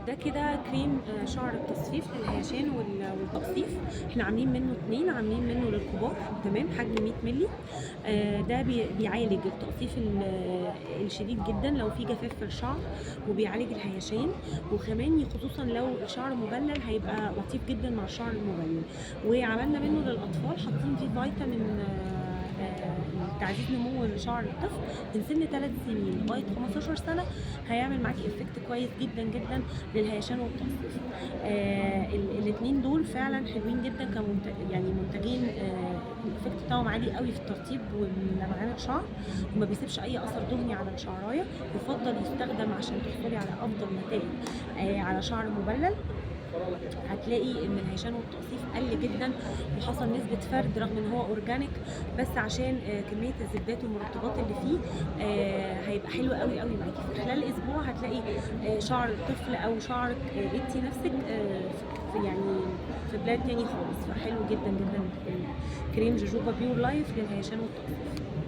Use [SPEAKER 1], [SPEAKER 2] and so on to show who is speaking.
[SPEAKER 1] ده كده كريم شعر التصفيف للهيشان والتقصيف. احنا عاملين منه 2، عاملين منه للكبار تمام حجم 100 مللي. ده بيعالج التقصيف الشديد جدا لو في جفاف في الشعر، وبيعالج الهيشان، وكمان خصوصا لو الشعر مبلل هيبقى لطيف جدا مع الشعر المبلل. وعملنا منه للاطفال، حاطين فيه فيتامين تعزيز نمو شعر الطفل من سن 3 سنين لغايه 15 سنه. هيعمل معاكي افكت كويس جدا جدا للهيشان والتصفيف. الاثنين دول فعلا حلوين جدا يعني منتجين. الافكت بتاعهم عالي قوي في الترطيب ولمعان الشعر، وما بيسيبش اي اثر دهني على الشعرايه. يفضل يستخدم عشان تحصلي على افضل نتائج على شعر مبلل. هتلاقي ان الهيشان والتقصيف قل جدا، وحصل نسبه فرد رغم ان هو اورجانيك، بس عشان كميه الزبدات والمرطبات اللي فيه هيبقى حلو قوي قوي معاكي. في خلال اسبوع هتلاقي شعر الطفل او شعرك انتي نفسك في يعني في بلاد تاني خالص. فحلو جدا جدا كريم جوجوبا بيور لايف للهيشان والتقصيف.